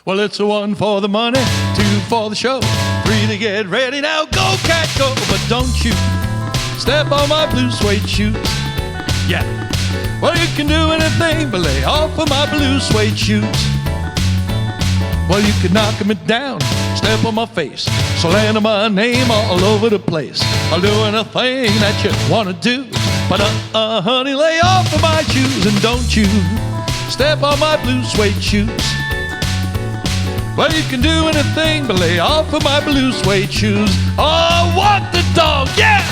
Well, it's a 1 for the money, 2 for the show, 3 to get ready. Now go, cat, go. But don't you step on my blue suede shoes. Yeah. Well, you can do anything but lay off of my blue suede shoes. Well, you can knock me down, step on my face, slander my name all over the place. I'm doing a thing that you want to do. But honey, lay off of my shoes and don't you step on my blue suede shoes. Well, you can do anything but lay off of my blue suede shoes. Oh, walk the dog, yeah!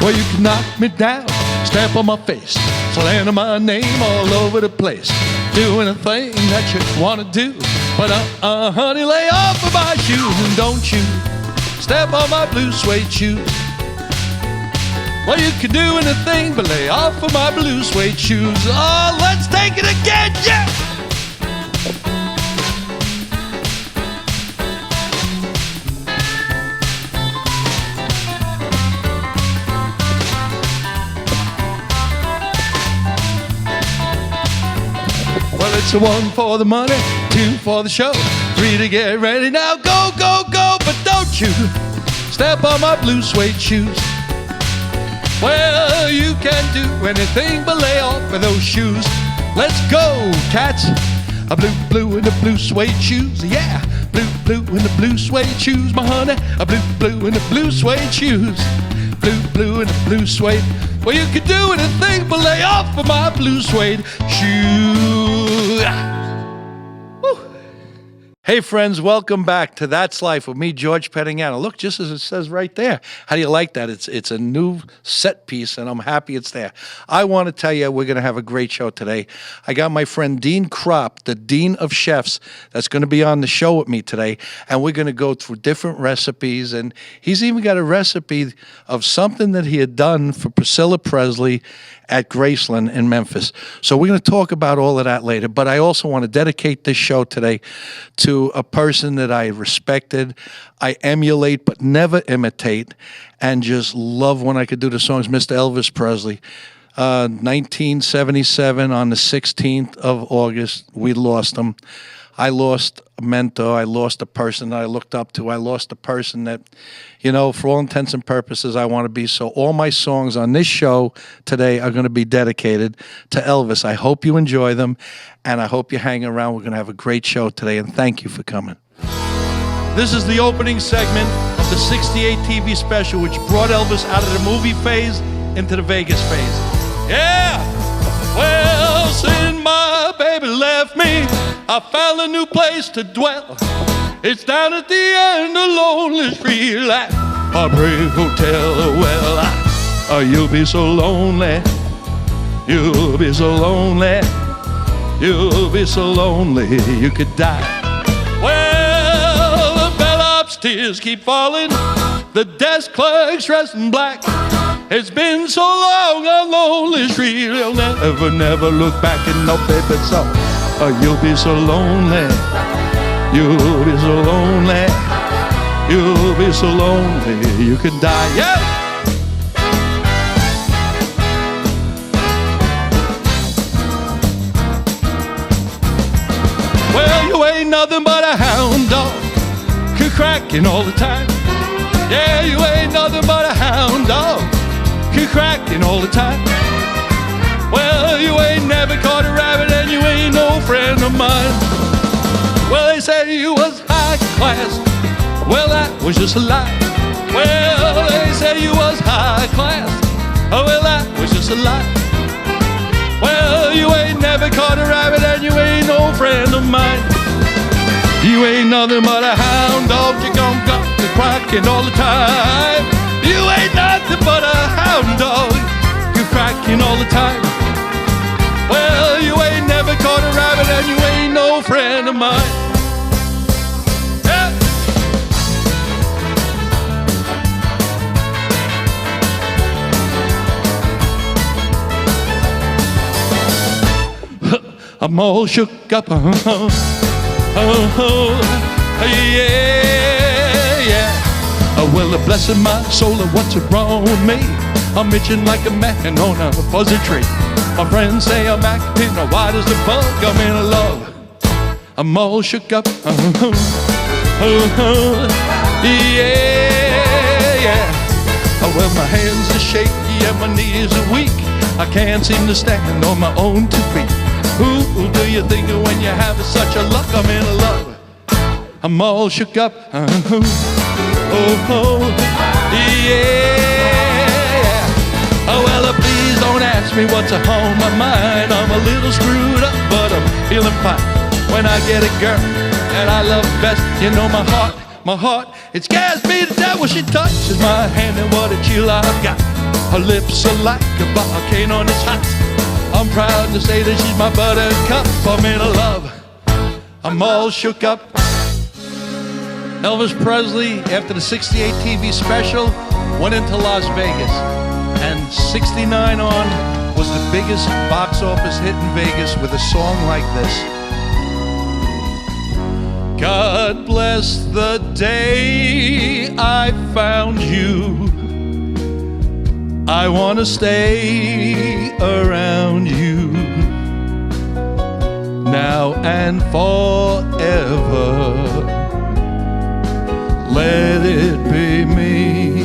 Well, you can knock me down, step on my face, slander my name all over the place. Do anything that you want to do. But honey, lay off of my shoes and don't you step on my blue suede shoes. Well, you can do anything but lay off of my blue suede shoes. Oh, let's take it again, yeah! Well, it's a 1 for the money, 2 for the show, 3 to get ready. Now go, go, go, but don't you step on my blue suede shoes. Well, you can do anything but lay off of those shoes. Let's go, cats. A blue, blue in the blue suede shoes, yeah. Blue, blue in the blue suede shoes, my honey. A blue, blue in the blue suede shoes. Blue, blue in the blue suede. Well, you can do anything but lay off of my blue suede shoes. Woo. Hey, friends, welcome back to That's Life with me, George Pettignano. Look, just as it says right there. How do you like that? It's a new set piece, and I'm happy it's there. I want to tell you we're going to have a great show today. I got my friend Dean Kropp, the Dean of Chefs, that's going to be on the show with me today, and we're going to go through different recipes, and he's even got a recipe of something that he had done for Priscilla Presley at Graceland in Memphis. So we're going to talk about all of that later, but I also want to dedicate this show today to a person that I respected, I emulate but never imitate, and just love when I could do the songs, Mr. Elvis Presley. 1977, on the 16th of August, we lost him. I lost a mentor. I lost a person that I looked up to. I lost a person that, you know, for all intents and purposes, I want to be. So all my songs on this show today are going to be dedicated to Elvis. I hope you enjoy them, and I hope you hang around. We're going to have a great show today, and thank you for coming. This is the opening segment of the 68 TV special, which brought Elvis out of the movie phase into the Vegas phase. Yeah! Well, since my baby left me, I found a new place to dwell. It's down at the end of Lonely Street, like Heartbreak Hotel. Well, you'll be so lonely. You'll be so lonely. You'll be so lonely you could die. Well, the bellhop's tears keep falling. The desk clerk's dressed in black. It's been so long on Lonely Street, you'll never, never look back. And no, baby, so you'll be so lonely. You'll be so lonely. You'll be so lonely you could die. Yeah. Well, you ain't nothing but a hound dog, cracking all the time. Yeah, you ain't nothing but a hound dog, cracking all the time. Well, you ain't never caught a rabbit, and you ain't no friend of mine. Well, they said you was high class. Well, that was just a lie. Well, they said you was high class. Oh, well, that was just a lie. Well, you ain't never caught a rabbit, and you ain't no friend of mine. You ain't nothing but a hound dog, you gon' go cracking all the time. You ain't nothing but a hound dog, you cracking all the time. Well, you ain't never caught a rabbit, and you ain't no friend of mine. Yeah. I'm all shook up. Yeah, yeah. Well, bless my soul, what's wrong with me? I'm itching like a man on a fuzzy tree. My friends say I'm acting white as a bug. I'm in love. I'm all shook up. Yeah, yeah. Well, my hands are shaky and my knees are weak. I can't seem to stand on my own 2 feet. Who do you think of when you have such a luck? I'm in love. I'm all shook up. Yeah. Well, please don't ask me what's on my mind. I'm a little screwed up, but I'm feeling fine. When I get a girl that I love best, you know my heart, it scares me to death when she touches my hand. And what a chill I've got. Her lips are like a volcano and it's hot. I'm proud to say that she's my buttercup. I'm in love. I'm all shook up. Elvis Presley, after the '68 TV special, went into Las Vegas. And '69 on was the biggest box office hit in Vegas with a song like this. God bless the day I found you. I want to stay around you now and forever. Let it be me.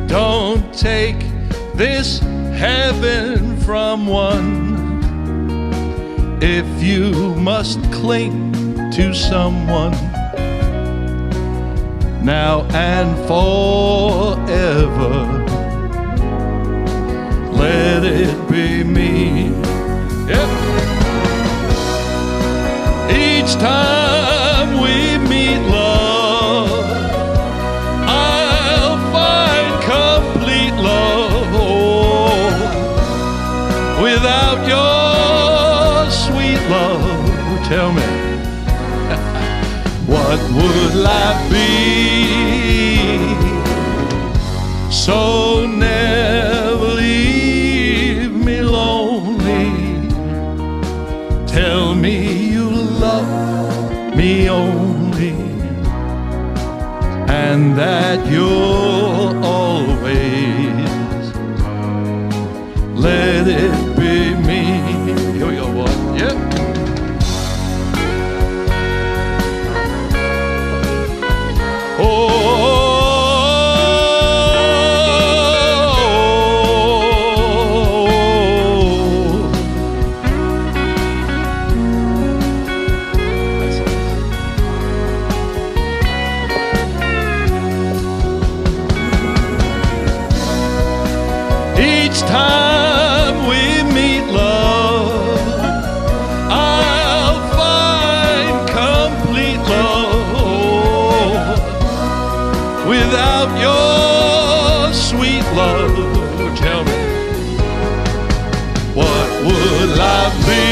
Don't take this heaven from one. If you must cling to someone now and forever, let it be me. Yep. Each time we meet, love, I'll find complete love. Oh, without your sweet love, tell me, what would life be? So never leave me lonely. Tell me you love me only, and that you'll always let it be me. Here we go, boy. Yep. Each time we meet, love, I'll find complete love. Without your sweet love, tell me, what would life be?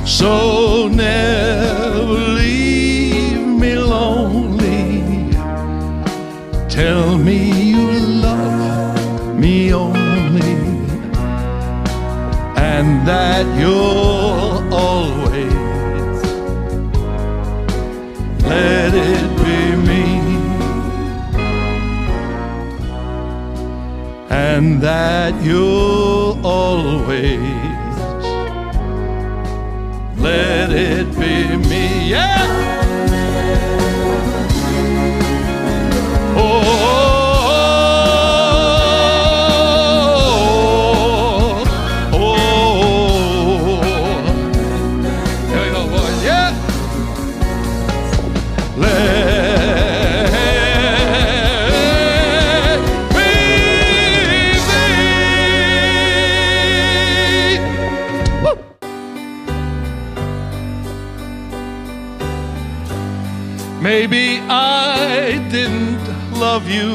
So never leave me lonely. Tell me you love me only, and that you'll always let it be me, and that you'll always let it be me. Yeah. Maybe I didn't love you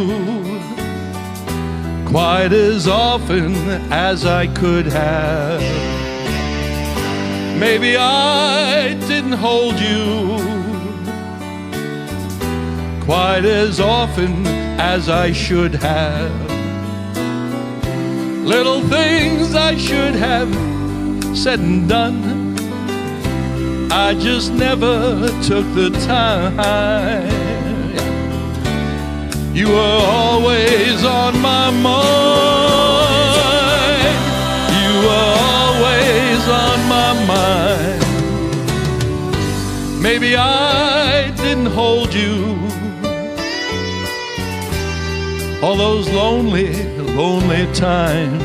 quite as often as I could have. Maybe I didn't hold you quite as often as I should have. Little things I should have said and done I just never took the time. You were always on my mind. You were always on my mind. Maybe I didn't hold you all those lonely, lonely times.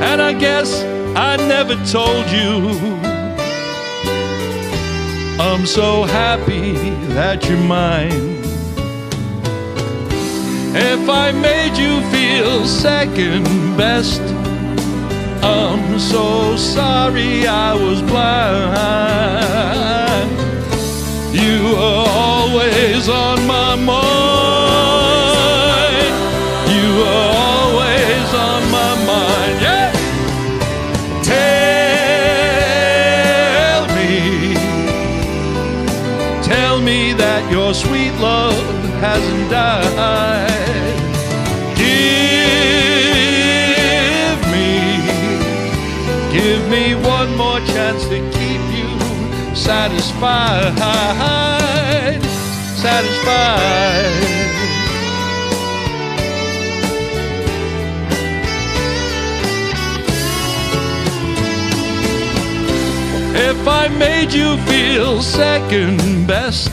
And I guess I never told you I'm so happy that you're mine. If I made you feel second best, I'm so sorry I was blind. You were always on my mind. You were always on my mind. Yeah. Tell me that your sweet love hasn't died. Give me one more chance to keep you satisfied, satisfied. If I made you feel second best,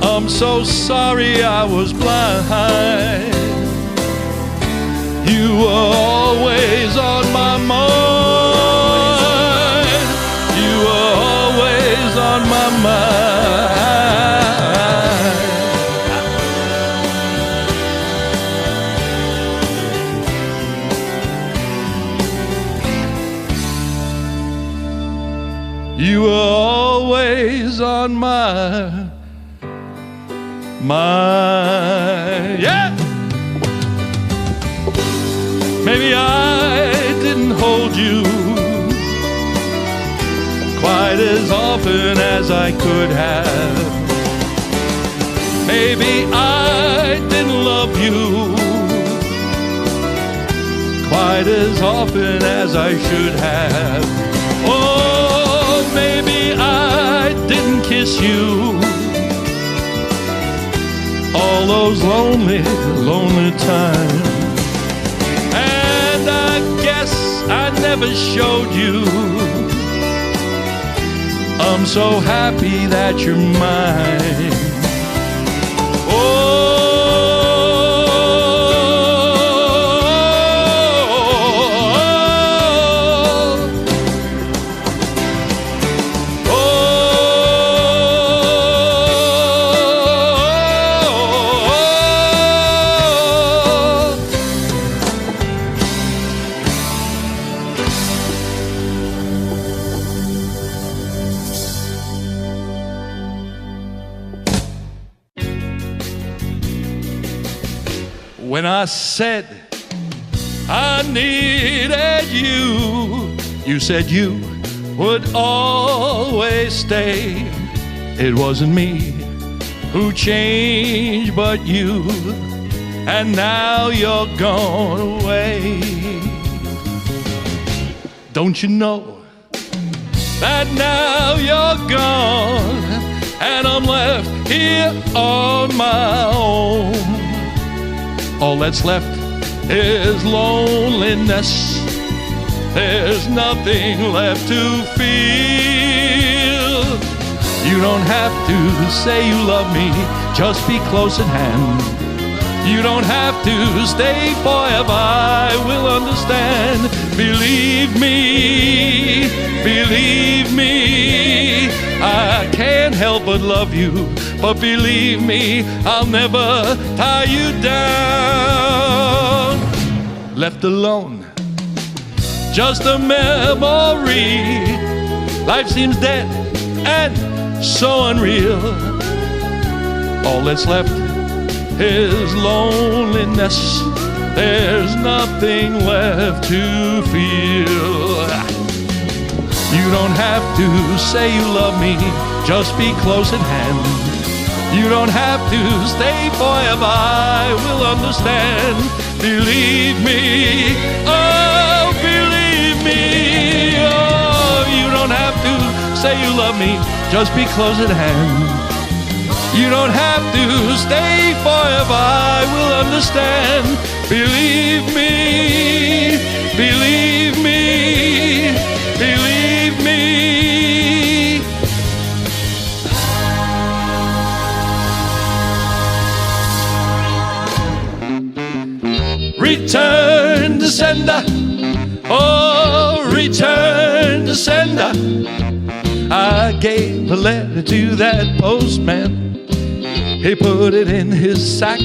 I'm so sorry I was blind. You were always on my mind. You were always on my mind. You were always on my mind. Yeah. Maybe I didn't hold you quite as often as I could have. Maybe I didn't love you quite as often as I should have. Oh, maybe I didn't kiss you all those lonely, lonely times. I never showed you I'm so happy that you're mine. When I said I needed you, you said you would always stay. It wasn't me who changed but you, and now you're gone away. Don't you know that now you're gone and I'm left here on my own? All that's left is loneliness. There's nothing left to feel. You don't have to say you love me, just be close at hand. You don't have to stay forever, I will understand. Believe me, I can't help but love you. But believe me, I'll never tie you down. Left alone, just a memory. Life seems dead and so unreal. All that's left is loneliness. There's nothing left to feel. You don't have to say you love me, just be close at hand. You don't have to stay forever, I will understand. Believe me, oh, believe me, oh. me, just be close at hand. You don't have to stay forever, I will understand. Believe me, believe me, believe me. Return to sender, oh, return to sender. I gave a letter to that postman. He put it in his sack.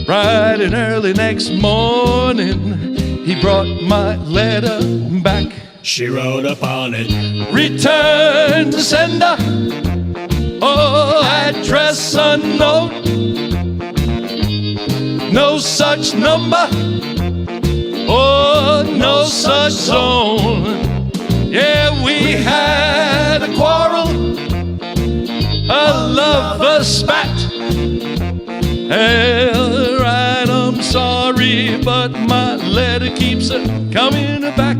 Bright and early next morning, he brought my letter back. She wrote upon it, return to sender, oh, address unknown. No such number, oh, no such zone. Yeah, we had a quarrel, a lover spat. Hell, right, I'm sorry, but my letter keeps coming back.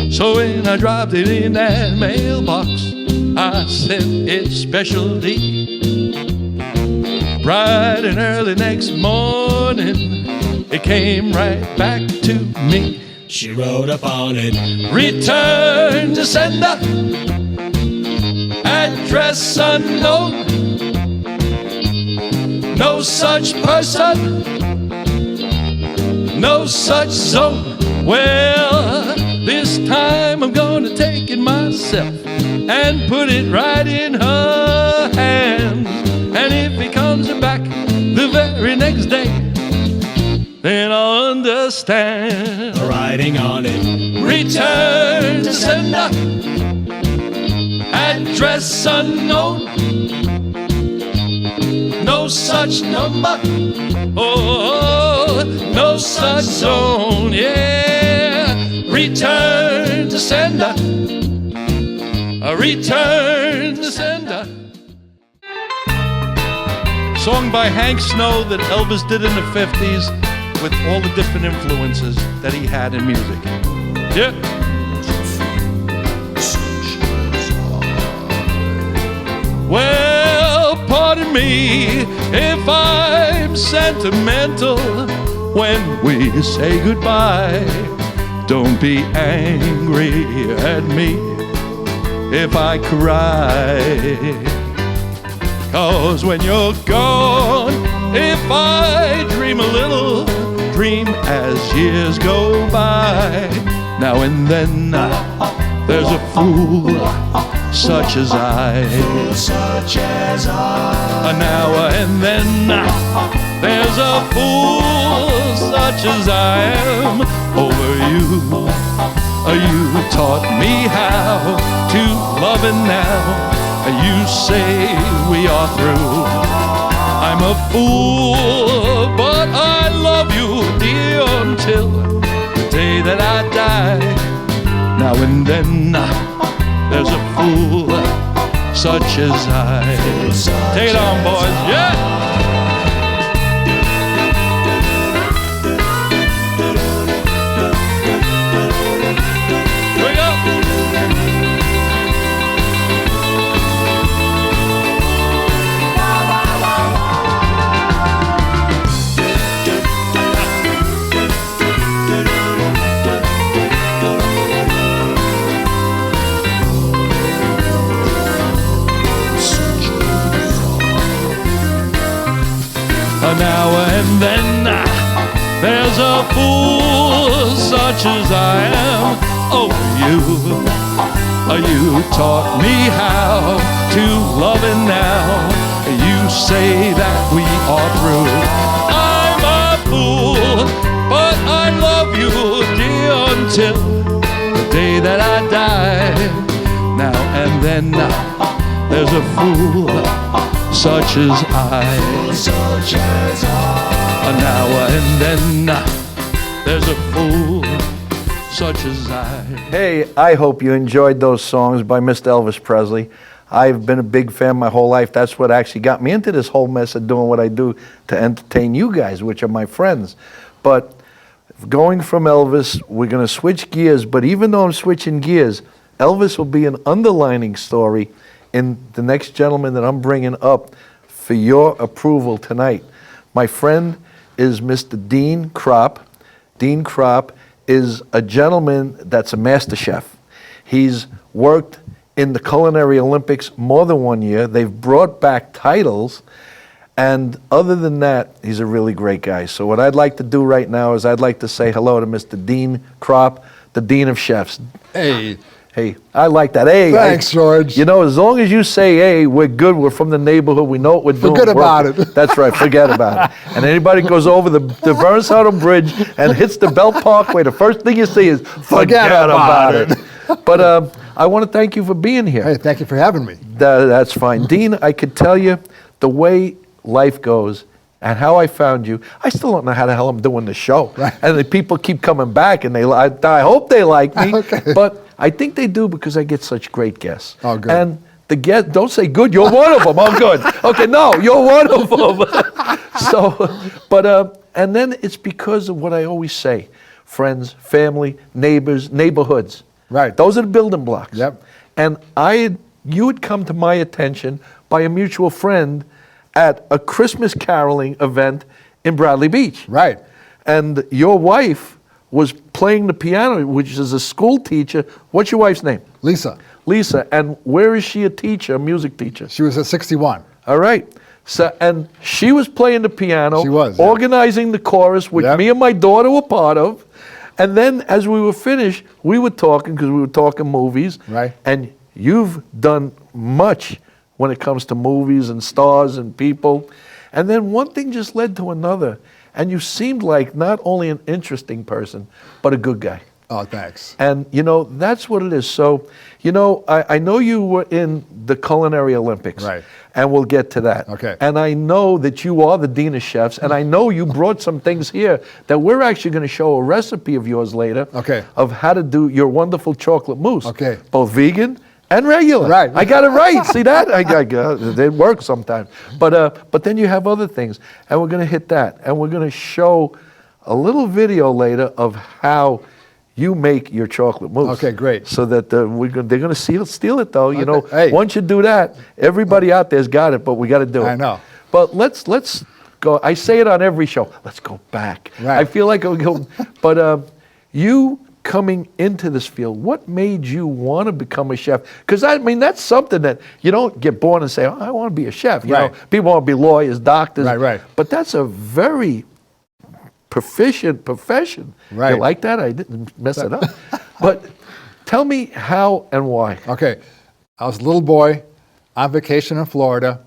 So when I dropped it in that mailbox, I sent it specialty. Bright and early next morning, it came right back to me. She wrote upon it, return to sender, address unknown. No such person, no such zone. Well, this time I'm gonna take it myself and put it right in her hands. And if he comes back the very next day, then I'll understand. the writing on it, Return to sender, address unknown. No such number, oh, no such zone, yeah. Return to sender, a return to sender. Song by Hank Snow that Elvis did in the 50s with all the different influences that he had in music. Yeah. Well, pardon me if I'm sentimental when we say goodbye. Don't be angry at me if I cry. 'Cause when you're gone, if I dream a little, dream as years go by. Now and then there's a fool such as I. Now and then there's a fool such as I am over you. You taught me how to love, and now you say we are through. I'm a fool, but I love you, dear, until the day that I die. Now and then there's a fool such as I. Take it on, boys, yeah! Here we go! Now and then there's a fool such as I am. Oh, you taught me how to love, and now you say that we are through. I'm a fool, but I love you, dear, until the day that I die. Now and then there's a fool such as I. Now and then there's a fool such as I. Hey, I hope you enjoyed those songs by Mr. Elvis Presley. I've been a big fan my whole life. That's what actually got me into this whole mess of doing what I do to entertain you guys, which are my friends. But going from Elvis, we're going to switch gears. But even though I'm switching gears, Elvis will be an underlining story in the next gentleman that I'm bringing up for your approval tonight. My friend is Mr. Dean Kropp. Dean Kropp is a gentleman that's a master chef. He's worked in the Culinary Olympics more than 1 year. They've brought back titles. And other than that, he's a really great guy. So what I'd like to do right now is I'd like to say hello to Mr. Dean Kropp, the Dean of Chefs. Hey. Hey, I like that. Hey, Thanks, George. You know, as long as you say, hey, we're good, we're from the neighborhood, we know what we're doing. Forget about working. it. That's right, forget about it. And anybody goes over the Vernon Hudson Bridge and hits the Belt Parkway, the first thing you see is, forget about it. But I want to thank you for being here. Hey, thank you for having me. That's fine. Dean, I could tell you the way life goes and how I found you. I still don't know how the hell I'm doing the show. Right. And the people keep coming back, and I hope they like me. Okay. But I think they do because I get such great guests. Oh, good. And the guest, don't say good, you're one of them. Oh, good. Okay, no, you're one of them. And then it's because of what I always say: friends, family, neighbors, neighborhoods. Right. Those are the building blocks. Yep. And you had come to my attention by a mutual friend at a Christmas caroling event in Bradley Beach. Right. And your wife was playing the piano, which is a school teacher. What's your wife's name? Lisa. Lisa. And where is she a teacher, a music teacher? She was at 61. All right. So, and she was playing the piano, She was, yeah. organizing the chorus, which Yep. me and my daughter were part of. And then as we were finished, we were talking, because we were talking movies. Right. And you've done much when it comes to movies and stars and people. And then one thing just led to another. And you seemed like not only an interesting person, but a good guy. Oh, thanks. And, that's what it is. So, I know you were in the Culinary Olympics. Right. And we'll get to that. Okay. And I know that you are the Dean of Chefs. And I know you brought some things here that we're actually going to show a recipe of yours later. Okay. Of how to do your wonderful chocolate mousse. Okay. Both vegan and regular. Right. I got it right. See that? It works sometimes. But then you have other things. And we're going to hit that. And we're going to show a little video later of how you make your chocolate mousse. Okay, great. So that they're going to steal it, though. Hey. Once you do that, everybody out there's got it, but we got to do it. I know. But let's go. I say it on every show. Let's go back. Right. I feel like but you coming into this field, what made you want to become a chef? Because that's something that you don't get born and say, oh, I want to be a chef. You Right. know, people want to be lawyers, doctors. Right. But that's a very proficient profession. Right. You like that? I didn't mess it up. But tell me how and why. Okay. I was a little boy on vacation in Florida.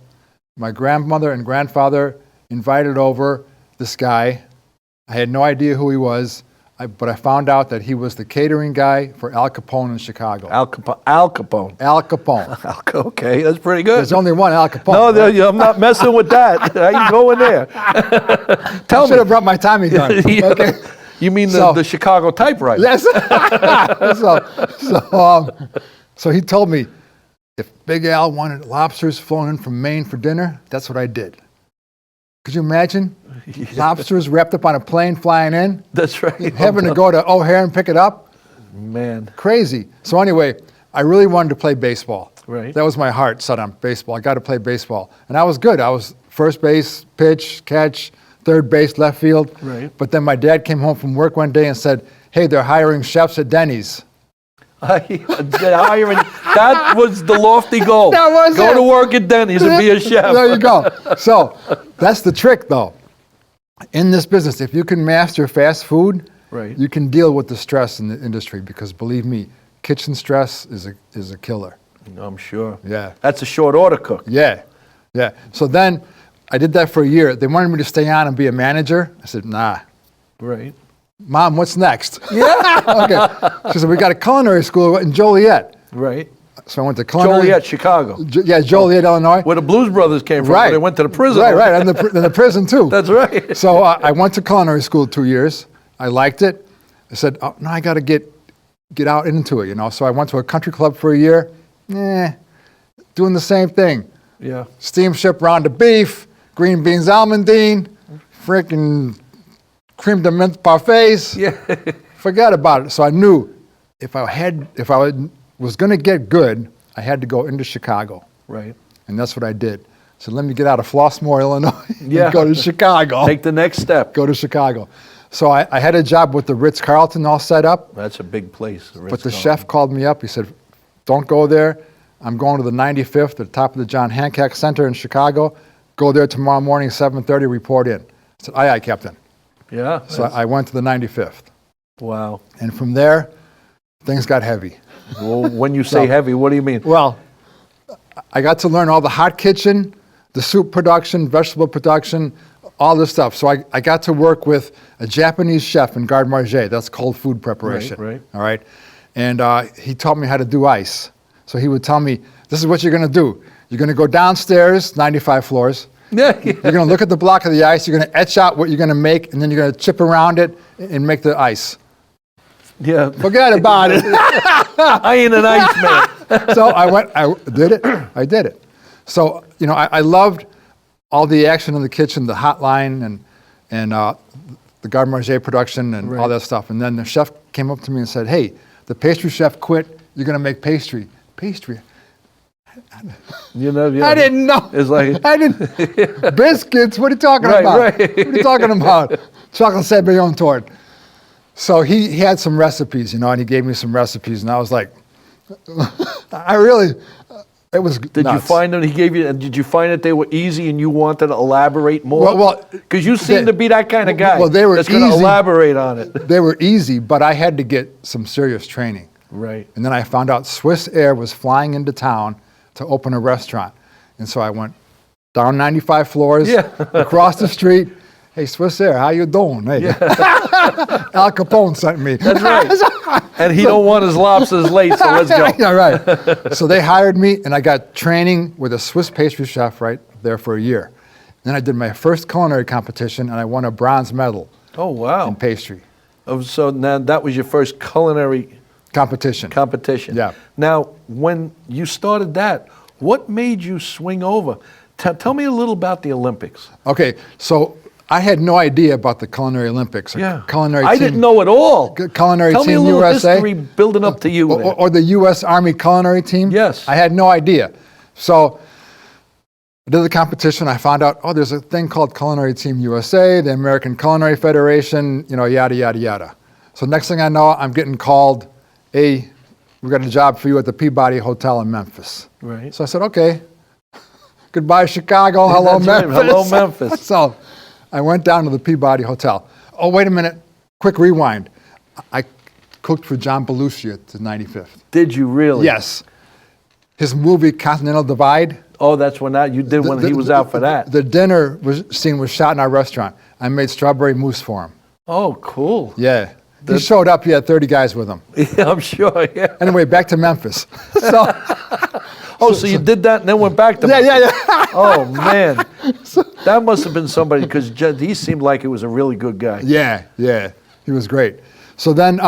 My grandmother and grandfather invited over this guy. I had no idea who he was, but I found out that he was the catering guy for Al Capone in Chicago. Al Capone. Al Capone. Okay, that's pretty good. There's only one Al Capone. No, right? I'm not messing with that. I ain't going there. Tell I should me. have brought my Tommy gun. Yeah. Okay. You mean So- the Chicago typewriter? Yes. So he told me if Big Al wanted lobsters flown in from Maine for dinner, that's what I did. Could you imagine lobsters wrapped up on a plane flying in, That's right. having to go to O'Hare and pick it up? Man. Crazy. So anyway, I really wanted to play baseball. Right. That was my heart set on baseball. I got to play baseball. And I was good. I was first base, pitch, catch, third base, left field. Right. But then my dad came home from work one day and said, hey, they're hiring chefs at Denny's. That was the lofty goal. That was Go it. to work at Denny's and be a chef. There you go. So that's the trick, though. In this business, if you can master fast food, Right. you can deal with the stress in the industry, because believe me, kitchen stress is a killer. I'm sure. Yeah. That's a short order cook. Yeah. So then I did that for a year. They wanted me to stay on and be a manager. I said, nah. Right. Mom, what's next? Yeah. Okay. She said, we got a culinary school in Joliet. Right. So I went to culinary. Joliet, Chicago. Joliet, Illinois. Where the Blues Brothers came from. Right. They went to the prison. Right. And the prison, too. That's right. So I went to culinary school 2 years. I liked it. I said, oh, now I got to get out into it, So I went to a country club for a year. Doing the same thing. Yeah. Steamship round of beef, green beans almondine, freaking creme de menthe parfaits. Yeah. Forgot about it. So I knew if I was going to get good, I had to go into Chicago. Right. And that's what I did. So let me get out of Flossmoor, Illinois, Yeah. and go to Chicago. Take the next step. Go to Chicago. So I had a job with the Ritz-Carlton all set up. That's a big place. But the chef called me up. He said, don't go there. I'm going to the 95th, at the top of the John Hancock Center in Chicago. Go there tomorrow morning, 7:30, report in. I said, aye, Captain. Yeah. So I went to the 95th. Wow. And from there, things got heavy. Well, when you say heavy, what do you mean? Well, I got to learn all the hot kitchen, the soup production, vegetable production, all this stuff. So I got to work with a Japanese chef in Garde Manger. That's cold food preparation. Right. All right. And he taught me how to do ice. So he would tell me, this is what you're going to do. You're going to go downstairs, 95 floors. Yeah. You're going to look at the block of the ice. You're going to etch out what you're going to make, and then you're going to chip around it and make the ice. Yeah. Forget about it. I ain't an ice man. So I did it. I did it. So, I loved all the action in the kitchen, the hotline and the Garde Manger production and all that stuff. And then the chef came up to me and said, hey, the pastry chef quit. You're going to make pastry. Pastry? Yeah. I didn't know. It's like I didn't. Biscuits? What are you talking about? Right. What are you talking about? Chocolate Sabayon tort. So he had some recipes, and he gave me some recipes, and I was like, it was Did nuts. you find them? He gave you. Did you find that they were easy, and you wanted to elaborate more? Well, because you seem to be that kind of guy. Well, they were that's going to easy. elaborate on it. They were easy, but I had to get some serious training. Right. And then I found out Swiss Air was flying into town to open a restaurant. And so I went down 95 floors, across the street. Hey, Swiss Air, how you doing? Hey. Al Capone sent me. That's right. And he don't want his lobsters late, so let's go. Yeah, right. So they hired me, and I got training with a Swiss pastry chef right there for a year. Then I did my first culinary competition, and I won a bronze medal Oh, wow. in pastry So now that was your first culinary competition. Yeah. Now, when you started that, what made you swing over? Tell me a little about the Olympics. Okay, so I had no idea about the Culinary Olympics. Culinary I team, didn't know at all. Culinary Tell me a Team little USA. history building up to you. there. Or the U.S. Army Culinary Team? Yes. I had no idea. So I did the competition. I found out, there's a thing called Culinary Team USA, the American Culinary Federation, yada, yada, yada. So next thing I know, I'm getting called, hey, we got a job for you at the Peabody Hotel in Memphis. Right. So I said, okay. Goodbye, Chicago. Hello, That's right. Memphis. Hello, Memphis. So I went down to the Peabody Hotel. Oh, wait a minute. Quick rewind. I cooked for John Belushi at the 95th. Did you really? Yes. His movie Continental Divide. Oh, that's when you did when he was out for that. The dinner scene was shot in our restaurant. I made strawberry mousse for him. Oh, cool. Yeah. He showed up. He had 30 guys with him. Yeah, I'm sure. Yeah. Anyway, back to Memphis. So you did that and then went back to Yeah. Oh, man. That must have been somebody, because he seemed like he was a really good guy. Yeah. He was great. So then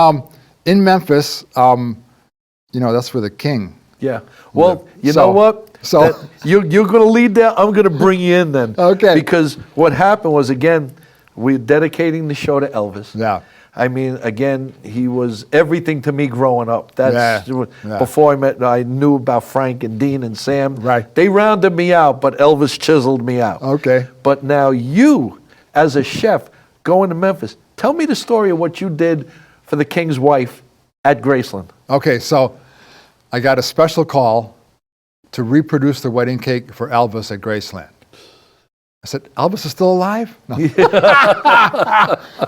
in Memphis, that's where the king. Yeah. Well, you So- know what? so- You're going to lead there. I'm going to bring you in then. Okay. Because what happened was, again, we're dedicating the show to Elvis. Yeah. I mean, again, he was everything to me growing up. That's Yeah. before I knew about Frank and Dean and Sam. Right. They rounded me out, but Elvis chiseled me out. Okay. But now you, as a chef, going to Memphis, tell me the story of what you did for the king's wife at Graceland. Okay, so I got a special call to reproduce the wedding cake for Elvis at Graceland. I said, Elvis is still alive? No.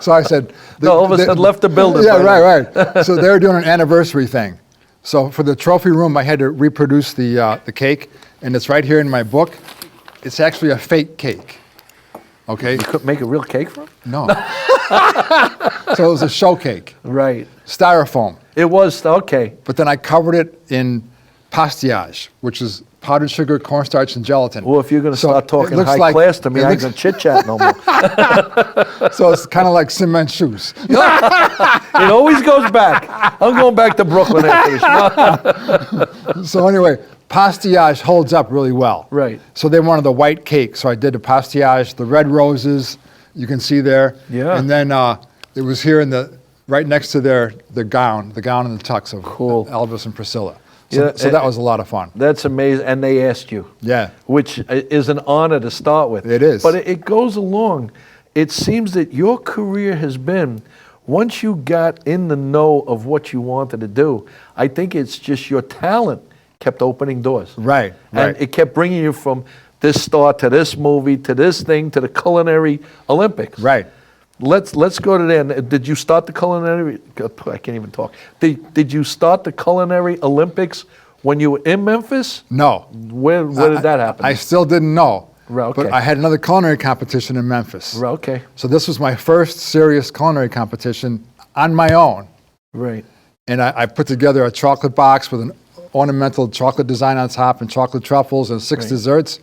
So I said... No, Elvis had left the building. Yeah, right. So they were doing an anniversary thing. So for the trophy room, I had to reproduce the cake, and it's right here in my book. It's actually a fake cake. Okay? You couldn't make a real cake for him? No. So it was a show cake. Right. Styrofoam. It was, okay. But then I covered it in pastillage, which is powdered sugar, cornstarch, and gelatin. Well, if you're going to So start it talking looks high like- class to me, it I ain't looks- going to chit-chat no more. So it's kind of like cement shoes. It always goes back. I'm going back to Brooklyn after this. So anyway, pastillage holds up really well. Right. So they wanted the white cake, so I did the pastillage, the red roses, you can see there. Yeah. And then it was here right next to the gown and the tux of Cool. Elvis and Priscilla. Yeah, So that was a lot of fun. That's amazing. And they asked you. Yeah. Which is an honor to start with. It is. But it goes along. It seems that your career has been, once you got in the know of what you wanted to do, I think it's just your talent kept opening doors. Right. And it kept bringing you from this star to this movie to this thing to the Culinary Olympics. Right. Let's go to there. Did you start the Culinary? I can't even talk. Did you start the Culinary Olympics when you were in Memphis? No. Where did that happen? I still didn't know. Right, okay. But I had another culinary competition in Memphis. Right, okay. So this was my first serious culinary competition on my own. Right. And I put together a chocolate box with an ornamental chocolate design on top and chocolate truffles and 6 desserts.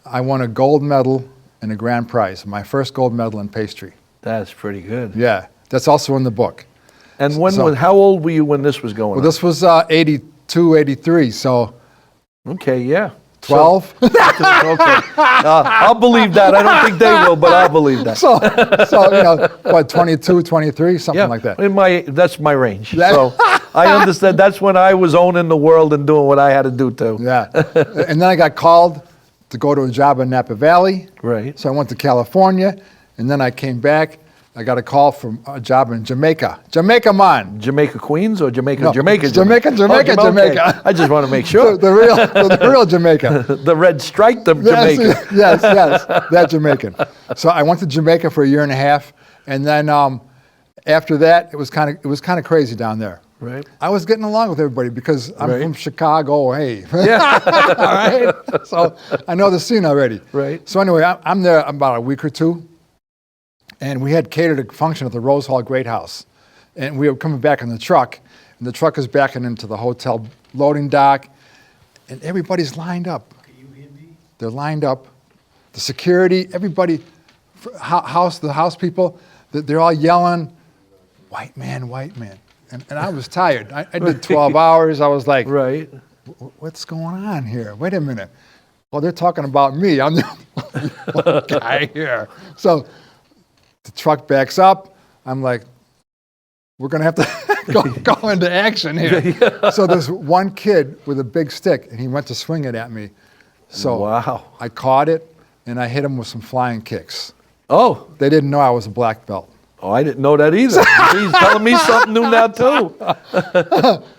I won a gold medal and a grand prize, my first gold medal in pastry. That's pretty good. Yeah, that's also in the book. And how old were you when this was going on? Well, this was 82, 83, so Okay, yeah. 12. Okay. I'll believe that. I don't think they will, but I'll believe that. So 22, 23, something like that. That's my range. So I understand. That's when I was owning the world and doing what I had to do too. Yeah. And then I got called to go to a job in Napa Valley. Right. So I went to California, and then I came back. I got a call from a job in Jamaica. Jamaica, man. Jamaica Queens or Jamaica? No, Jamaica. Jamaica. Okay. I just want to make sure. The real Jamaica. The red stripe, the Jamaica. Yes, that Jamaican. So I went to Jamaica for a year and a half, and then after that, it was kind of crazy down there. Right. I was getting along with everybody because I'm Right. from Chicago. Hey, Yeah. all right. So I know the scene already. Right. So anyway, I'm there about a week or two, and we had catered a function at the Rose Hall Great House, and we were coming back in the truck, and the truck is backing into the hotel loading dock, and everybody's lined up. They're lined up. The security, everybody, the house people, they're all yelling, "White man, white man." And I was tired. I did 12 hours. I was like, Right. What's going on here? Wait a minute. Well, they're talking about me. I'm the only guy here. So the truck backs up. I'm like, we're going to have to go into action here. So there's one kid with a big stick, and he went to swing it at me. So Wow. I caught it, and I hit him with some flying kicks. Oh. They didn't know I was a black belt. Oh, I didn't know that either. He's telling me something new now too.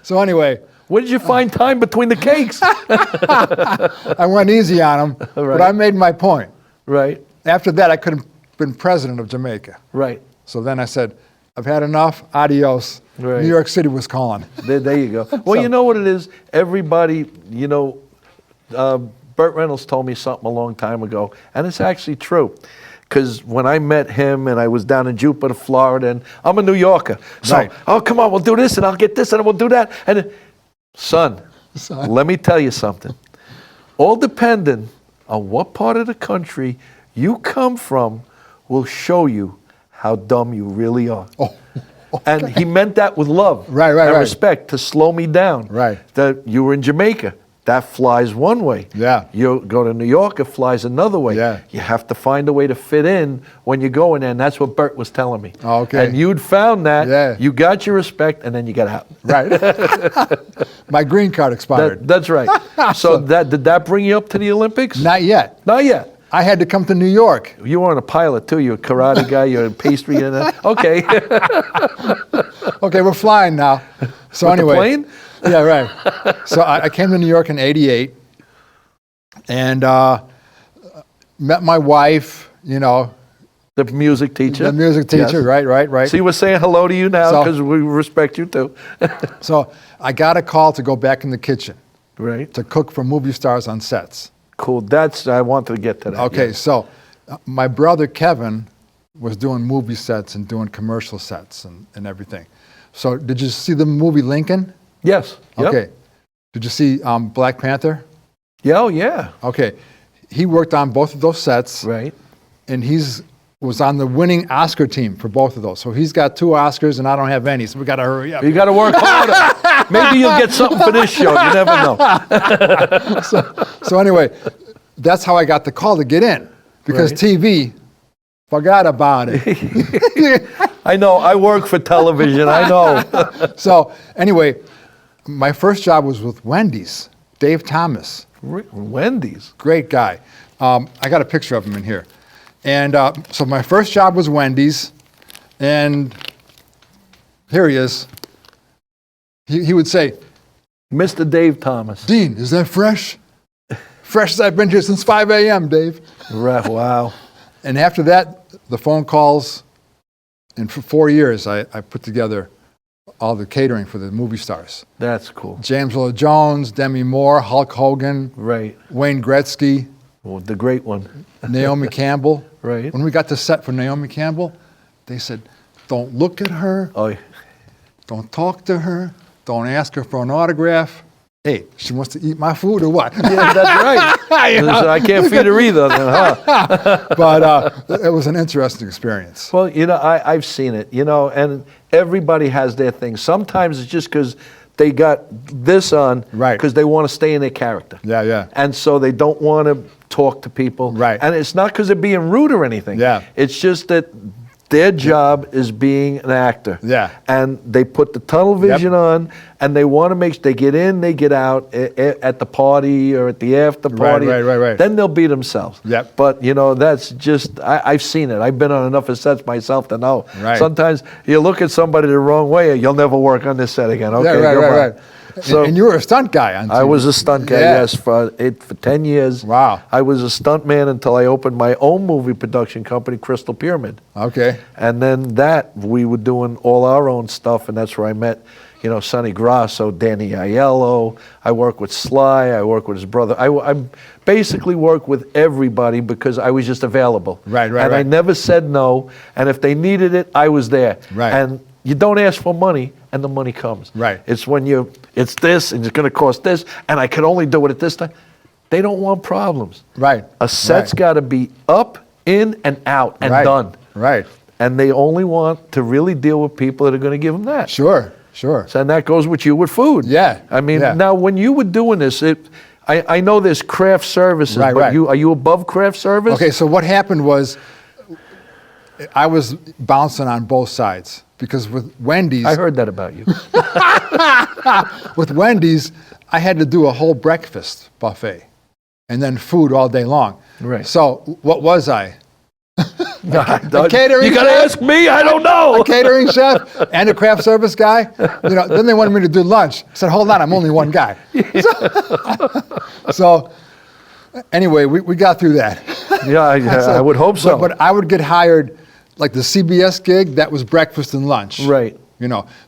So anyway, Where did you find time between the cakes? I went easy on him, but Right. I made my point. Right. After that, I could have been president of Jamaica. Right. So then I said, I've had enough, adios. Right. New York City was calling. There you go. Well, you know what it is? Everybody, Burt Reynolds told me something a long time ago, and it's actually true. Because when I met him and I was down in Jupiter, Florida, and I'm a New Yorker. So, Right. oh, come on, we'll do this, and I'll get this, and we'll do that. And son, let me tell you something. All depending on what part of the country you come from will show you how dumb you really are. Oh, And he meant that with love Right, and right. respect, to slow me down. Right. That you were in Jamaica. That flies one way. Yeah. You go to New York, it flies another way. Yeah. You have to find a way to fit in when you go in there, and that's what Bert was telling me. Okay. And you'd found that. Yeah. You got your respect, and then you got out. right. My green card expired. That's right. So did that bring you up to the Olympics? Not yet. Not yet. I had to come to New York. You weren't a pilot, too. You're a karate guy. You're a pastry. Okay. Okay, we're flying now. So With the anyway. plane? Yeah, right. So I came to New York in '88 and met my wife, The music teacher. the music teacher, Yes. right. See, we're saying hello to you now So- because we respect you, too. So I got a call to go back in the kitchen Right. to cook for movie stars on sets. Cool. I wanted to get to that. Okay, yeah. so my brother Kevin was doing movie sets and doing commercial sets and everything. So did you see the movie Lincoln? Yes. Yep. Okay. Did you see Black Panther? Yeah, oh, yeah. Okay. He worked on both of those sets, Right. and was on the winning Oscar team for both of those. So he's got 2 Oscars, and I don't have any, so we got to hurry up. You got to work harder. Maybe you'll get something for this show. You never know. So anyway, that's how I got the call to get in, because Right. TV, forgot about it. I know. I work for television. I know. So anyway, My first job was with Wendy's. Dave Thomas, Wendy's. great guy. I got a picture of him in here. And so my first job was Wendy's, and here he is. He would say, Mr. Dave Thomas. Dean, is that fresh? Fresh as I've been here since 5 a.m., Dave. Right, wow. And after that, the phone calls, and for 4 years, I put together all the catering for the movie stars. That's cool. James Earl Jones, Demi Moore, Hulk Hogan, Right. Wayne Gretzky, Well, the great one. Naomi Campbell. Right. When we got to set for Naomi Campbell, they said, don't look at her, Oh, don't talk to her, don't ask her for an autograph. Hey, she wants to eat my food or what? yeah, that's right. You know? I can't feed her either, then, huh? But it was an interesting experience. Well, I've seen it, and everybody has their thing. Sometimes it's just because they got this on Right. because they want to stay in their character. Yeah, yeah. And so they don't want to talk to people. Right. And it's not because they're being rude or anything. Yeah. It's just that their job is being an actor. Yeah. And they put the tunnel vision on, and they want to they get in, they get out at the party or at the after party. Right. Then they'll be themselves. Yep. But, that's just, I've seen it. I've been on enough of sets myself to know. Right. Sometimes you look at somebody the wrong way, you'll never work on this set again. Okay, Yeah, goodbye. right. So, and you were a stunt guy on TV. I was a stunt guy, Yeah. yes, for 10 years. Wow. I was a stunt man until I opened my own movie production company, Crystal Pyramid. Okay. And then we were doing all our own stuff, and that's where I met, Sonny Grasso, Danny Aiello. I worked with Sly. I worked with his brother. I basically worked with everybody because I was just available. Right. And I never said no, and if they needed it, I was there. Right. And you don't ask for money, and the money comes. Right. It's when it's this, and it's going to cost this, and I can only do it at this time. They don't want problems. Right. A set's got to be up, in, and out, and done. Right. And they only want to really deal with people that are going to give them that. Sure. So, and that goes with you with food. Yeah. I mean, Yeah. now when you were doing this, I know there's craft services, Right, but right. are you above craft service? Okay, so what happened was I was bouncing on both sides because with Wendy's, I heard that about you. with Wendy's, I had to do a whole breakfast buffet and then food all day long. Right. So what was I? A catering You got to chef? ask me. I don't know. A catering chef and a craft service guy. Then they wanted me to do lunch. I said, hold on, I'm only one guy. So anyway, we got through that. Yeah, I would hope so. But I would get hired, like the CBS gig, that was breakfast and lunch. Right.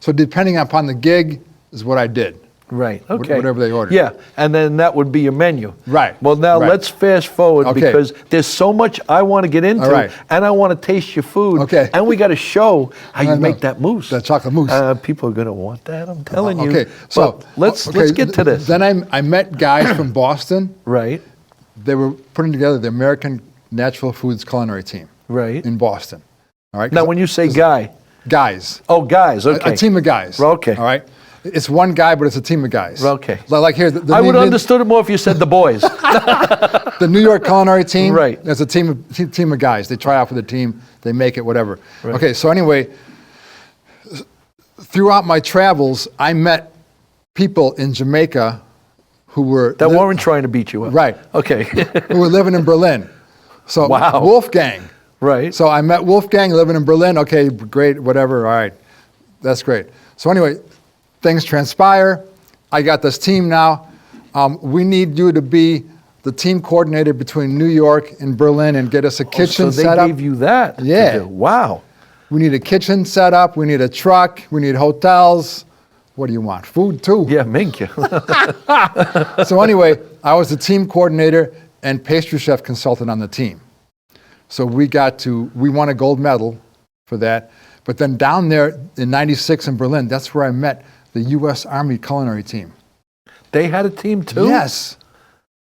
So depending upon the gig is what I did. Right. Okay. Whatever they ordered. Yeah, and then that would be your menu. Right. Well, now Right. let's fast forward Okay. because there's so much I want to get into, All right. and I want to taste your food. Okay. And we got to show how you know. make that mousse. That chocolate mousse. People are going to want that. I'm telling you. Okay. So But let's get to this. Then I met guys from Boston. Right. They were putting together the American Natural Foods Culinary Team. Right. In Boston. All right. Now, when you say guys, guys. okay. A team of guys. Okay. All right. It's one guy, but it's a team of guys. Okay. Like here, I would have understood it more if you said the boys. the New York Culinary Team. Right. There's a team of guys. They try out for the team. They make it, whatever. Right. Okay. So anyway, throughout my travels, I met people in Jamaica who were that weren't trying to beat you up. Right. Okay. who were living in Berlin. So Wow. Wolfgang. Right. So I met Wolfgang living in Berlin. Okay, great, whatever. All right, that's great. So anyway, things transpire. I got this team now. We need you to be the team coordinator between New York and Berlin and get us a kitchen so they set up. gave you that. to Yeah. do. Wow. We need a kitchen set up. We need a truck. We need hotels. What do you want? Food too. Yeah, thank you. So anyway, I was the team coordinator and pastry chef consultant on the team. So we won a gold medal for that. But then down there in '96 in Berlin, that's where I met the U.S. Army culinary team. They had a team too? Yes.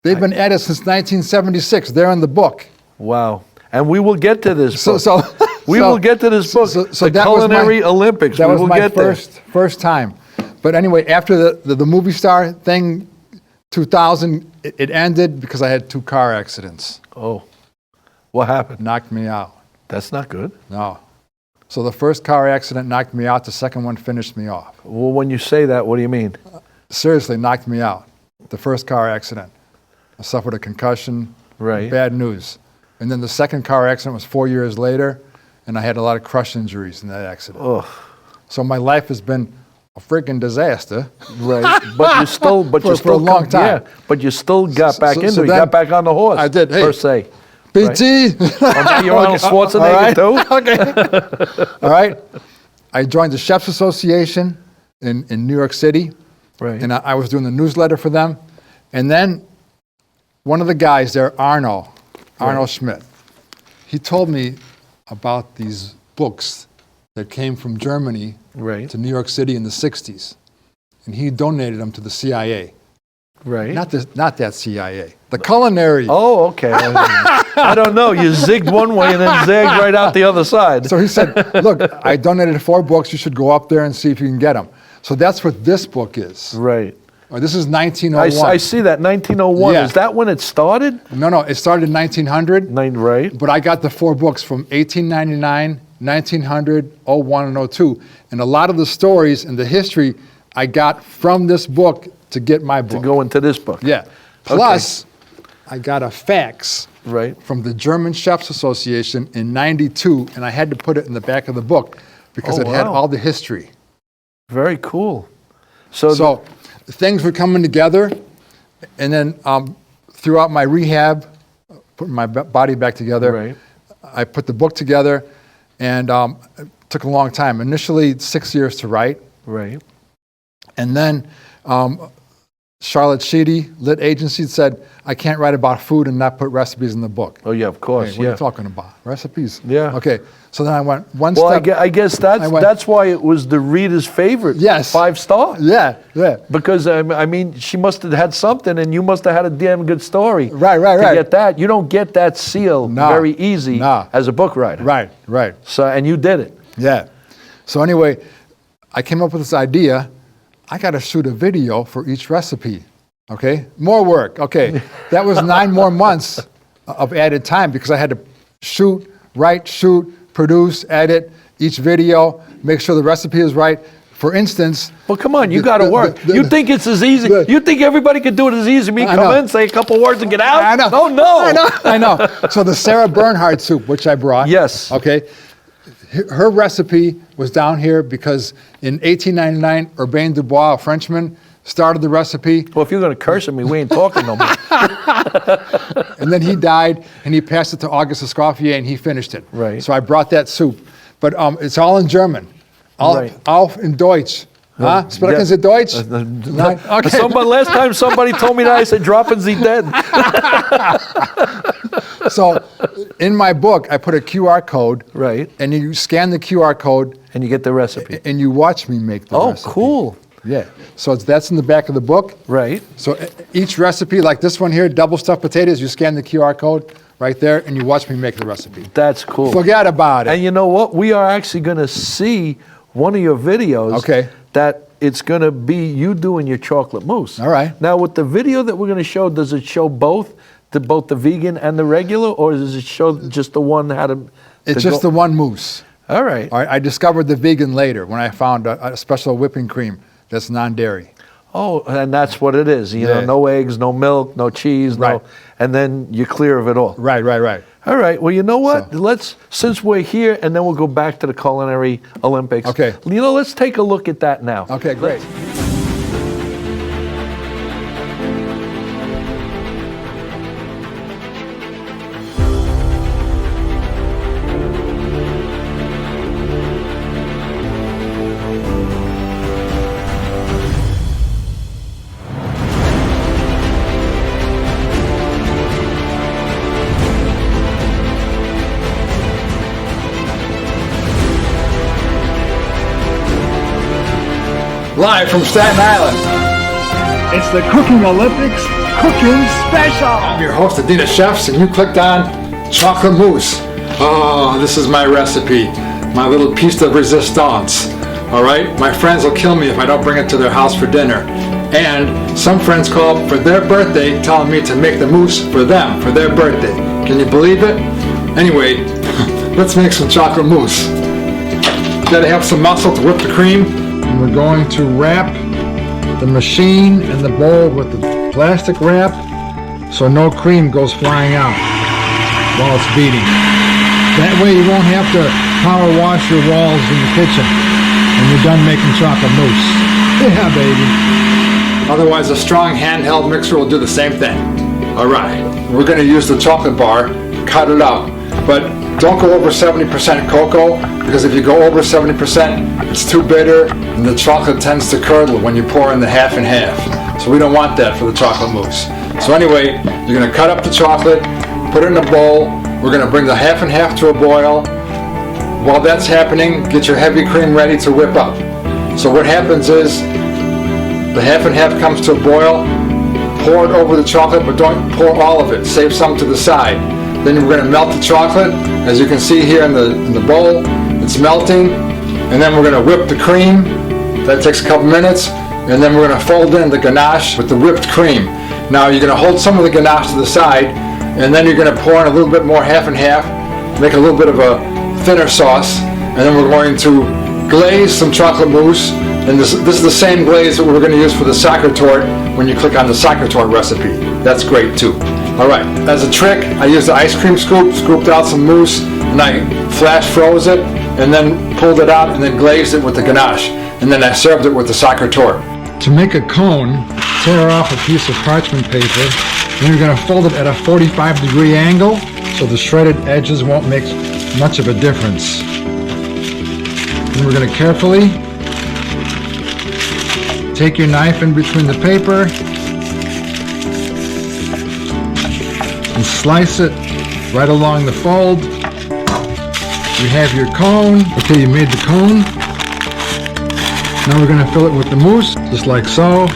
They've been at it since 1976. They're in the book. Wow. And we will get to this book. So we will get to this book. So the that was Culinary Olympics. That we was will my get there. first time. But anyway, after the movie star thing, 2000, it ended because I had 2 car accidents. Oh. What happened? Knocked me out. That's not good. No. So the first car accident knocked me out. The second one finished me off. Well, when you say that, what do you mean? seriously knocked me out. The first car accident. I suffered a concussion, Right. bad news. And then the second car accident was 4 years later, and I had a lot of crush injuries in that accident. Ugh. So my life has been a freaking disaster. Right. But you still, For a long time. Yeah. But you still got back So into it. You then got back on the horse. I did. Hey, per se. PT. Oh, now you're Arnold Schwarzenegger too. Okay. All right. I joined the Chefs Association in New York City. Right. And I was doing the newsletter for them. And then one of the guys there, Arno Schmidt, he told me about these books that came from Germany Right. to New York City in the 60s. And he donated them to the CIA. Right. Not that CIA. The culinary. Oh, okay. I don't know. You zigged one way and then zagged right out the other side. So he said, look, I donated 4 books. You should go up there and see if you can get them. So that's what this book is. Right. This is 1901. I see that, 1901. Yeah. Is that when it started? No, it started in 1900. Right. But I got the 4 books from 1899, 1900, 01, and 02. And a lot of the stories and the history I got from this book to get my book. To go into this book. Yeah. Plus, I got a fax Right. from the German Chefs Association in 92, and I had to put it in the back of the book because Oh, it had wow. all the history. Very cool. So, So things were coming together, and then throughout my rehab, putting my body back together, Right. I put the book together, and it took a long time. Initially, 6 years to write, right. and then Charlotte Sheedy, Lit Agency, said, I can't write about food and not put recipes in the book. Oh, yeah, of course. Hey, what are yeah. you talking about? Recipes? Yeah. Okay, so then I went one Well, step. I guess I went- that's why it was the reader's favorite. Yes. 5-star. Yeah, yeah. Because, I mean, she must have had something, and you must have had a damn good story. Right. To get that. You don't get that seal No. very easy No. as a book writer. Right. So, and you did it. Yeah. So anyway, I came up with this idea. I got to shoot a video for each recipe. Okay, more work. Okay, that was 9 more months of added time because I had to shoot, produce, edit each video, make sure the recipe is right. For instance, Well, come on, you got to work. You think it's as easy? You think everybody could do it as easy as me? I Come know. in, say a couple words, and get out? I know. Oh no! I know. So the Sarah Bernhardt soup, which I brought. Yes. Okay. Her recipe was down here because in 1899, Urbain Dubois, a Frenchman, started the recipe. Well, if you're going to curse at me, we ain't talking no more. And then he died, and he passed it to Auguste Escoffier, and he finished it. Right. So I brought that soup. But it's all in German. Right. All in Deutsch. Huh? Sprechen Sie Deutsch? Nein? Okay. Last time somebody told me that, I said, dropping Sie dead. So in my book, I put a QR code. Right. And you scan the QR code, And you get the recipe. and you watch me make the Oh, recipe. cool. Yeah. So that's in the back of the book. Right. So each recipe, like this one here, double stuffed potatoes, you scan the QR code right there, and you watch me make the recipe. That's cool. Forget about it. And you know what? We are actually going to see one of your videos. Okay. That it's going to be you doing your chocolate mousse. All right. Now, with the video that we're going to show, does it show both the vegan and the regular, or does it show just the one how to? It's just the one mousse. All right. All right. I discovered the vegan later when I found a special whipping cream that's non-dairy. Oh, and that's what it is. You know, Yeah. no eggs, no milk, no cheese, Right. and then you're clear of it all. Right. All right. Well, you know what? So- Since we're here, and then we'll go back to the Culinary Olympics. Okay. You know, let's take a look at that now. Okay, great. Live from Staten Island. It's the Cooking Olympics Cooking Special. I'm your host, Adina Chefs, and you clicked on chocolate mousse. Oh, this is my recipe, my little piece de resistance. All right, my friends will kill me if I don't bring it to their house for dinner. And some friends call up for their birthday, telling me to make the mousse for them, for their birthday. Can you believe it? Anyway, let's make some chocolate mousse. Gotta have some muscle to whip the cream. And we're going to wrap the machine and the bowl with the plastic wrap so no cream goes flying out while it's beating. That way you won't have to power wash your walls in the kitchen when you're done making chocolate mousse. Yeah, baby. Otherwise, a strong handheld mixer will do the same thing. All right, we're going to use the chocolate bar, cut it up, but don't go over 70% cocoa, because if you go over 70%, it's too bitter and the chocolate tends to curdle when you pour in the half and half. So we don't want that for the chocolate mousse. So anyway, you're going to cut up the chocolate, put it in a bowl. We're going to bring the half and half to a boil. While that's happening, get your heavy cream ready to whip up. So what happens is, the half and half comes to a boil, pour it over the chocolate, but don't pour all of it. Save some to the side. Then we're going to melt the chocolate. As you can see here in the bowl, it's melting. And then we're going to whip the cream. That takes a couple minutes. And then we're going to fold in the ganache with the whipped cream. Now you're going to hold some of the ganache to the side, and then you're going to pour in a little bit more half and half, make a little bit of a thinner sauce, and then we're going to glaze some chocolate mousse. And this is the same glaze that we're going to use for the soccer tort when you click on the soccer tort recipe. That's great too. All right, as a trick, I used the ice cream scoop, scooped out some mousse, and I flash froze it, and then pulled it out, and then glazed it with the ganache. And then I served it with the soccer tort. To make a cone, tear off a piece of parchment paper, then you're going to fold it at a 45-degree angle so the shredded edges won't make much of a difference. Then we're going to carefully take your knife in between the paper and slice it right along the fold. You have your cone. Okay, you made the cone. Now we're going to fill it with the mousse, just like so.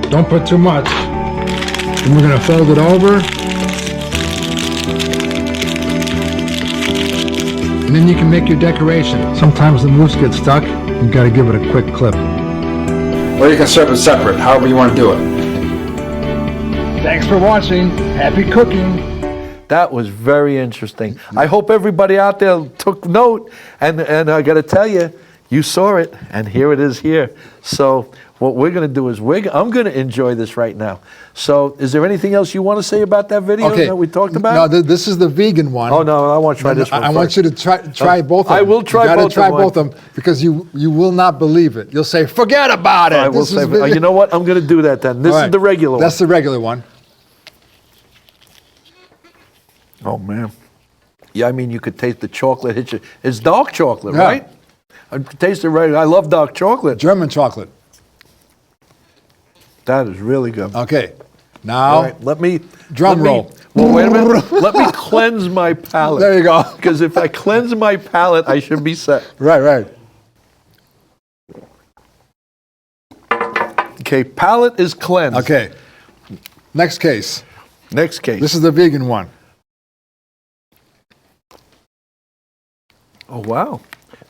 Don't put too much. Then we're going to fold it over. And then you can make your decoration. Sometimes the mousse gets stuck. You've got to give it a quick clip. Or you can serve it separate, however you want to do it. Thanks for watching. Happy cooking. That was very interesting. I hope everybody out there took note, and I got to tell you, you saw it, and here it is here. So what we're going to do is I'm going to enjoy this right now. So is there anything else you want to say about that video that we talked about? No, this is the vegan one. Oh, no, I want to try this one I want you to try both of them. I will try both of them. You got to try both of them, because you will not believe it. You'll say, forget about it. I will say, you know what? I'm going to do that then. This is the regular one. That's the regular one. Oh, man. Yeah, I mean, you could taste the chocolate hit you. It's dark chocolate, right? I taste it right. I love dark chocolate. German chocolate. That is really good. Okay. Now, all right, let me roll. Well, wait a minute. Let me cleanse my palate. There you go. Because if I cleanse my palate, I should be set. Right. Okay, palate is cleansed. Okay. Next case. Next case. This is the vegan one. Oh, wow.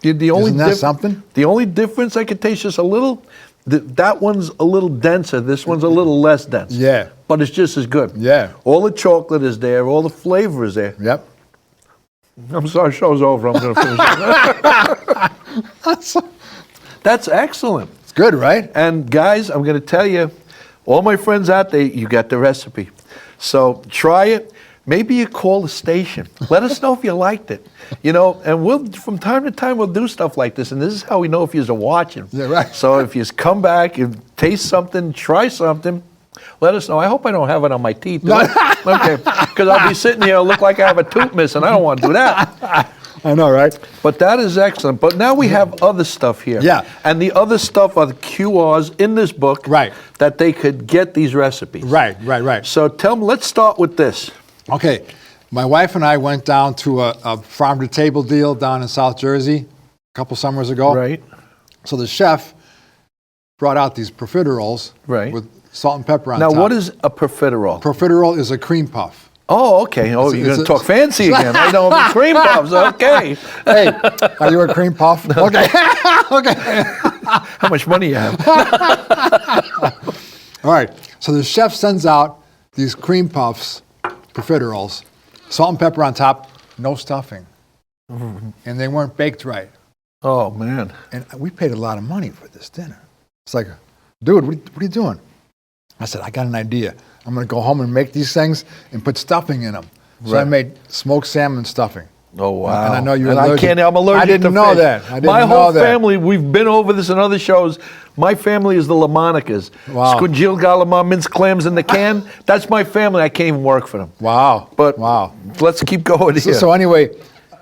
The only Isn't that something? The only difference I could taste just a little, that one's a little denser. This one's a little less dense. Yeah. But it's just as good. Yeah. All the chocolate is there. All the flavor is there. Yep. I'm sorry, show's over. I'm going to finish it. That's excellent. It's good, right? And guys, I'm going to tell you, all my friends out there, you got the recipe. So try it. Maybe you call the station. Let us know if you liked it. You know, and we'll, from time to time, we'll do stuff like this. And this is how we know if you're watching. Yeah, right. So if you come back, you taste something, try something, let us know. I hope I don't have it on my teeth. Okay, because I'll be sitting here and look like I have a tooth missing. I don't want to do that. I know, right? But that is excellent. But now we have other stuff here. Yeah. And the other stuff are the QRs in this book. Right. That they could get these recipes. Right. So tell them, let's start with this. Okay. My wife and I went down to a farm-to-table deal down in South Jersey a couple summers ago. Right. So the chef brought out these profiteroles with salt and pepper on top. Now, what is a profiterole? Profiterole is a cream puff. Oh, okay. Oh, you're going to talk fancy again. I know the cream puffs. Okay. Hey, are you a cream puff? Okay. Okay. How much money you have? All right. So the chef sends out these cream puffs, profiteroles, salt and pepper on top, no stuffing. And they weren't baked right. Oh, man. And we paid a lot of money for this dinner. It's like dude, what are you doing? I said, I got an idea. I'm going to go home and make these things and put stuffing in them. So I made smoked salmon stuffing. Oh, wow. And I know you're and allergic. I'm allergic I didn't to know fish. that. I didn't My know whole that. family, we've been over this in other shows. My family is the Lamonicas. Wow. Squigil Galama, minced clams in the can. That's my family. I can't even work for them. Wow. But wow. let's keep going here. So anyway,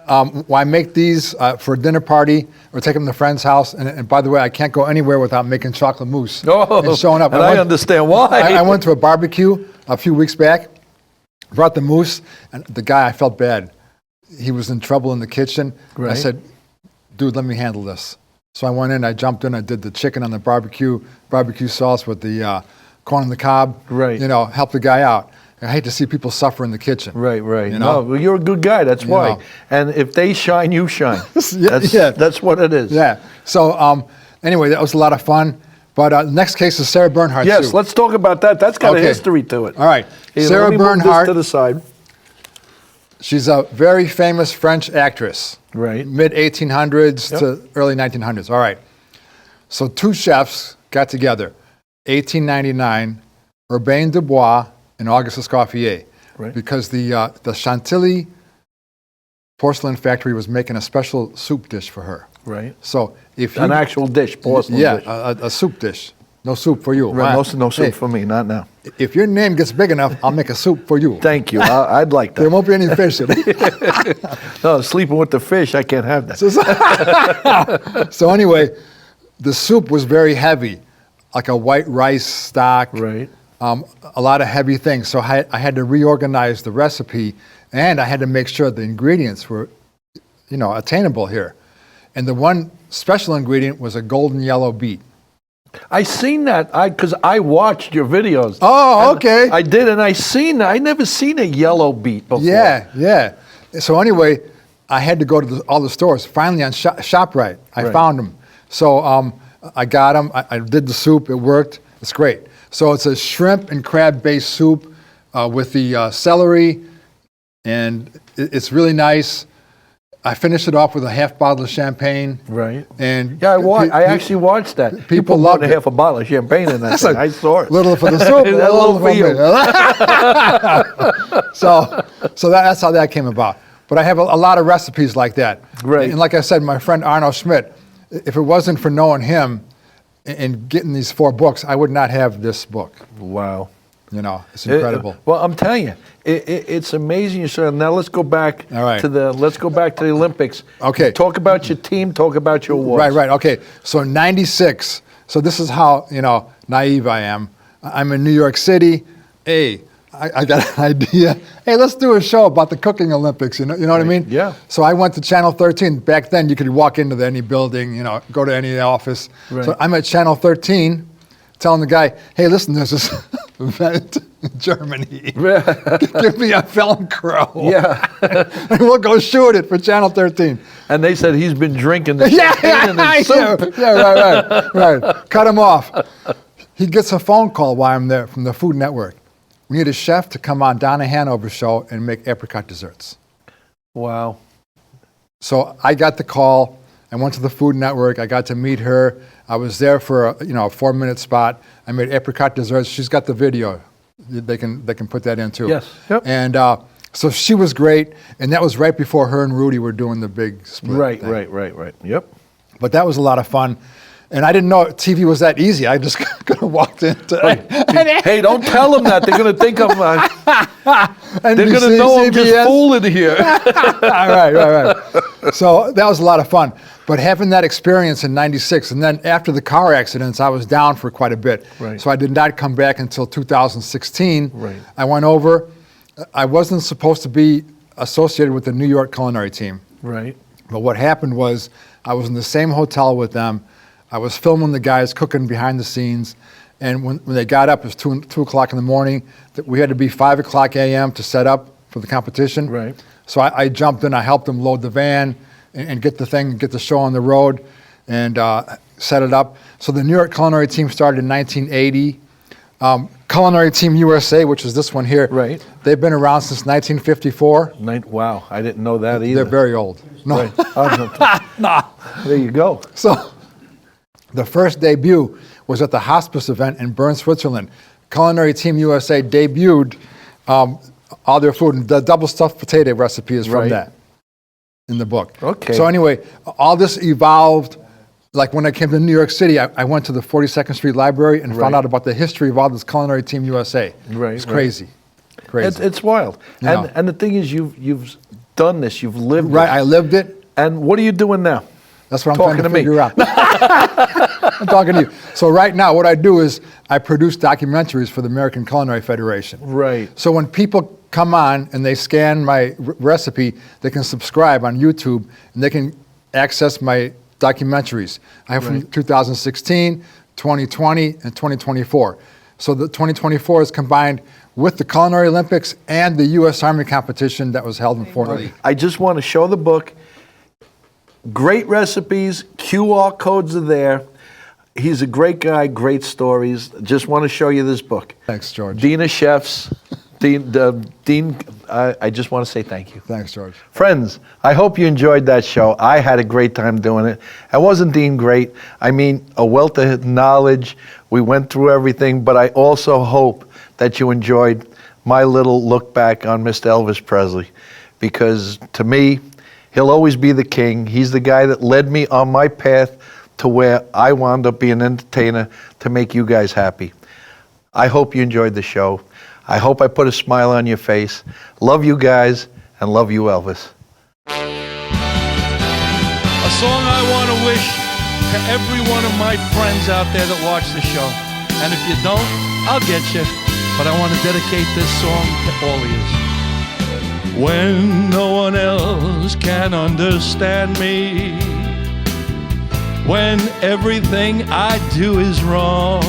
I make these for a dinner party or take them to a friend's house. And by the way, I can't go anywhere without making chocolate mousse and showing up. And I understand why. I went to a barbecue a few weeks back, brought the mousse, and the guy, I felt bad. He was in trouble in the kitchen. Right. I said, dude, let me handle this. So I went in, I jumped in, I did the chicken on the barbecue sauce with the corn on the cob. Right. You know, help the guy out. I hate to see people suffer in the kitchen. Right. You know? No, well, you're a good guy. That's why. know. And if they shine, you shine. Yeah. That's what it is. Yeah. So anyway, that was a lot of fun. But the next case is Sarah Bernhardt. Yes, soup. let's talk about that. That's got a Okay. history to it. All right. Here, Sarah let me move this Bernhardt. to the side. She's a very famous French actress. Right. Mid-1800s to early 1900s. All right. So two chefs got together, 1899, Urbain Dubois and Auguste Escoffier, Right. because the Chantilly porcelain factory was making a special soup dish for her. Right. So if you... An actual dish, porcelain Yeah, dish. a soup dish. No soup for you. Right, no soup Hey, for me, not now. If your name gets big enough, I'll make a soup for you. Thank you. I'd like There that. won't be any fish in it. No, sleeping with the fish, I can't have that. So anyway, the soup was very heavy, like a white rice stock. Right. A lot of heavy things. So I had to reorganize the recipe, and I had to make sure the ingredients were, attainable here. And the one special ingredient was a golden yellow beet. I seen that because I watched your videos. Oh, And okay. I did, and I never seen a yellow beet before. Yeah. So anyway, I had to go to all the stores. Finally, on ShopRite, I Right. found them. So I got them. I did the soup. It worked. It's great. So it's a shrimp and crab-based soup with the celery, and it's really nice. I finished it off with a half bottle of champagne. Right. And Yeah, I actually watched that. You people put more loved than it. half a bottle of champagne in that That's thing. like I saw it. little for the soup, a A little for you. me. So that's how that came about. But I have a lot of recipes like that. Great. And like I said, my friend Arno Schmidt, if it wasn't for knowing him and getting these 4 books, I would not have this book. Wow. It's incredible. Well, I'm telling you, it's amazing. Now let's go back All right. to the Olympics. Okay. Talk about your team. Talk about your awards. Right. Okay. So in '96. So this is how naive I am. I'm in New York City. Hey, I got an idea. Hey, let's do a show about the cooking Olympics. You know what I mean? Yeah. So I went to Channel 13. Back then, you could walk into any building. Go to any office. Right. So I'm at Channel 13, telling the guy, "Hey, listen, there's this event in Germany. Give me a Velcro. Yeah. and we'll go shoot it for Channel 13." And they said he's been drinking the champagne and the soup. Right. Cut him off. He gets a phone call while I'm there from the Food Network. We need a chef to come on Donna Hanover's show and make apricot desserts. Wow. So I got the call. I went to the Food Network. I got to meet her. I was there for a 4-minute spot. I made apricot desserts. She's got the video. They can put that in too. Yes. Yep. And so she was great. And that was right before her and Rudy were doing the big split. Right. Yep. But that was a lot of fun. And I didn't know TV was that easy. I just could have walked into Hey, don't tell them that. They're going to think I'm. They're going to NBC, know I'm just CBS. fooling here. Right. So that was a lot of fun. But having that experience in '96, and then after the car accidents, I was down for quite a bit. Right. So I did not come back until 2016. Right. I went over. I wasn't supposed to be associated with the New York culinary team. Right. But what happened was I was in the same hotel with them. I was filming the guys cooking behind the scenes. And when they got up, it was 2 o'clock in the morning. We had to be 5 o'clock a.m. to set up for the competition. Right. So I jumped in. I helped them load the van and get the show on the road and set it up. So the New York culinary team started in 1980. Culinary Team USA, which is this one here. Right. They've been around since 1954. Wow, I didn't know that either. They're very old. No. Right. Oh, no. There you go. So The first debut was at the hospice event in Bern, Switzerland. Culinary Team USA debuted all their food, and the double stuffed potato recipe is from Right. that in the book. Okay. So anyway, all this evolved. Like when I came to New York City, I went to the 42nd Street Library and Right. found out about the history of all this Culinary Team USA. Right, It's right. crazy. Crazy. It's wild. Yeah. And the thing is, you've done this, you've lived Right, it. I lived it. And what are you doing now? That's what I'm Talking trying to to me. figure out. I'm talking to you. So right now, what I do is I produce documentaries for the American Culinary Federation. Right. So when people come on and they scan my recipe, they can subscribe on YouTube and they can access my documentaries. I have from 2016, 2020, and 2024. So the 2024 is combined with the Culinary Olympics and the U.S. Army competition that was held in Fort Lee. I just want to show the book. Great recipes, QR codes are there. He's a great guy, great stories. Just want to show you this book. Thanks, George. Dean of Chefs. Dean, I just want to say thank you. Thanks, George. Friends, I hope you enjoyed that show. I had a great time doing it. I wasn't Dean great. I mean, a wealth of knowledge. We went through everything, but I also hope that you enjoyed my little look back on Mr. Elvis Presley, because to me, he'll always be the king. He's the guy that led me on my path to where I wound up being an entertainer to make you guys happy. I hope you enjoyed the show. I hope I put a smile on your face. Love you guys, and love you, Elvis. A song I want to wish to every one of my friends out there that watch the show. And if you don't, I'll get you. But I want to dedicate this song to all of you. When no one else can understand me, when everything I do is wrong,